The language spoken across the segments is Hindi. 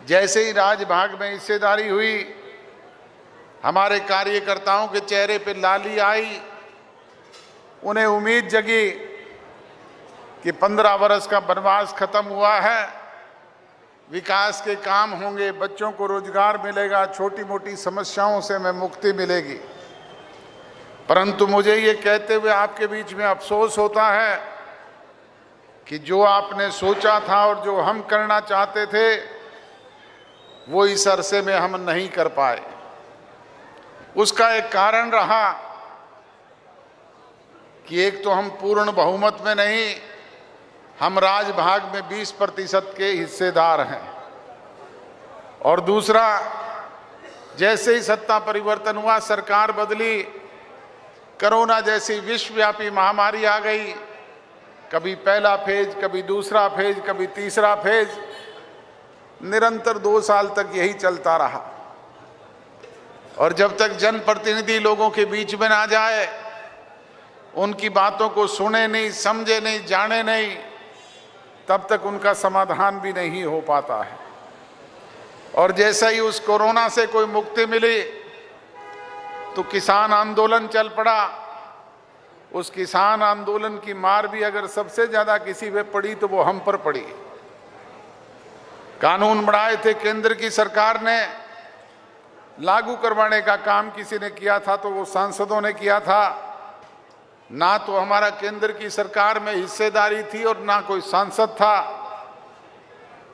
जैसे ही राजभाग में हिस्सेदारी हुई, हमारे कार्यकर्ताओं के चेहरे पे लाली आई। उन्हें उम्मीद जगी कि 15 वर्ष का वनवास खत्म हुआ है, विकास के काम होंगे, बच्चों को रोजगार मिलेगा, छोटी मोटी समस्याओं से हमें मुक्ति मिलेगी। परंतु मुझे ये कहते हुए आपके बीच में अफसोस होता है कि जो आपने सोचा था और जो हम करना चाहते थे वो इस अरसे में हम नहीं कर पाए। उसका एक कारण रहा कि एक तो हम पूर्ण बहुमत में नहीं, हम राजभाग में 20% के हिस्सेदार हैं, और दूसरा, जैसे ही सत्ता परिवर्तन हुआ, सरकार बदली, कोरोना जैसी विश्वव्यापी महामारी आ गई। कभी पहला फेज, कभी दूसरा फेज, कभी तीसरा फेज, निरंतर 2 साल तक यही चलता रहा। और जब तक जनप्रतिनिधि लोगों के बीच में ना जाए, उनकी बातों को सुने नहीं, समझे नहीं, जाने नहीं, तब तक उनका समाधान भी नहीं हो पाता है। और जैसा ही उस कोरोना से कोई मुक्ति मिली तो किसान आंदोलन चल पड़ा। उस किसान आंदोलन की मार भी अगर सबसे ज्यादा किसी पे पड़ी तो वो हम पर पड़ी। कानून बनाए थे केंद्र की सरकार ने, लागू करवाने का काम किसी ने किया था तो वो सांसदों ने किया था। ना तो हमारा केंद्र की सरकार में हिस्सेदारी थी और ना कोई सांसद था,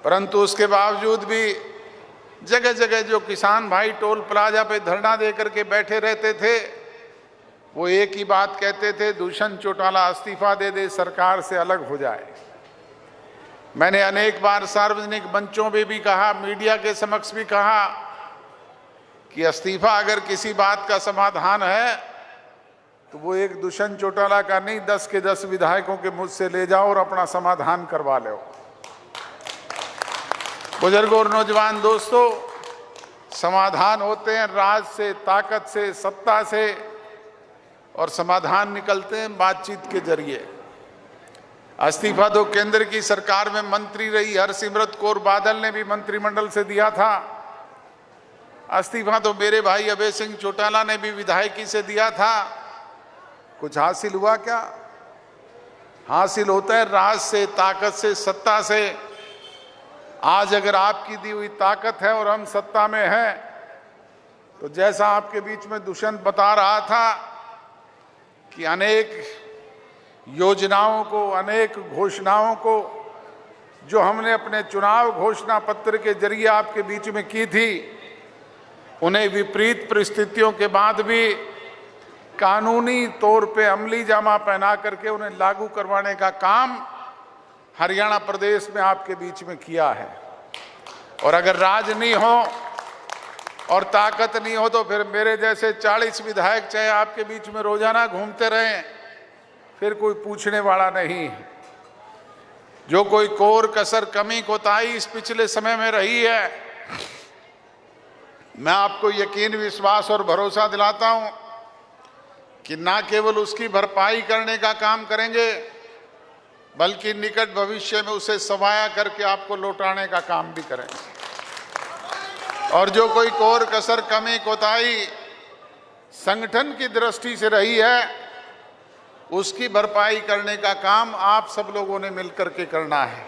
परंतु उसके बावजूद भी जगह जगह जो किसान भाई टोल प्लाजा पे धरना दे करके बैठे रहते थे, वो एक ही बात कहते थे, दुष्यंत चौटाला इस्तीफा दे दे, सरकार से अलग हो जाए। मैंने अनेक बार सार्वजनिक मंचों में भी कहा, मीडिया के समक्ष भी कहा कि इस्तीफा अगर किसी बात का समाधान है तो वो एक दुष्यंत चौटाला का नहीं, 10 के 10 विधायकों के मुझ से ले जाओ और अपना समाधान करवा लो। बुजुर्गों और नौजवान दोस्तों, समाधान होते हैं राज से, ताकत से, सत्ता से, और समाधान निकलते हैं बातचीत के जरिए। इस्तीफा तो केंद्र की सरकार में मंत्री रही हरसिमरत कौर बादल ने भी मंत्रिमंडल से दिया था। इस्तीफा तो मेरे भाई अभय सिंह चौटाला ने भी विधायकी से दिया था। कुछ हासिल हुआ क्या? हासिल होता है राज से, ताकत से, सत्ता से। आज अगर आपकी दी हुई ताकत है और हम सत्ता में हैं, तो जैसा आपके बीच में दुष्यंत बता रहा था कि अनेक योजनाओं को, अनेक घोषणाओं को जो हमने अपने चुनाव घोषणा पत्र के जरिए आपके बीच में की थी, उन्हें विपरीत परिस्थितियों के बाद भी कानूनी तौर पे अमली जामा पहना करके उन्हें लागू करवाने का काम हरियाणा प्रदेश में आपके बीच में किया है। और अगर राज नहीं हो और ताकत नहीं हो तो फिर मेरे जैसे 40 विधायक चाहे आपके बीच में रोजाना घूमते रहें, फिर कोई पूछने वाला नहीं है। जो कोई कोर कसर कमी कोताही इस पिछले समय में रही है, मैं आपको यकीन, विश्वास और भरोसा दिलाता हूं कि ना केवल उसकी भरपाई करने का काम करेंगे, बल्कि निकट भविष्य में उसे सवाया करके आपको लौटाने का काम भी करेंगे। और जो कोई कोर कसर कमी कोताही संगठन की दृष्टि से रही है, उसकी भरपाई करने का काम आप सब लोगों ने मिलकर के करना है।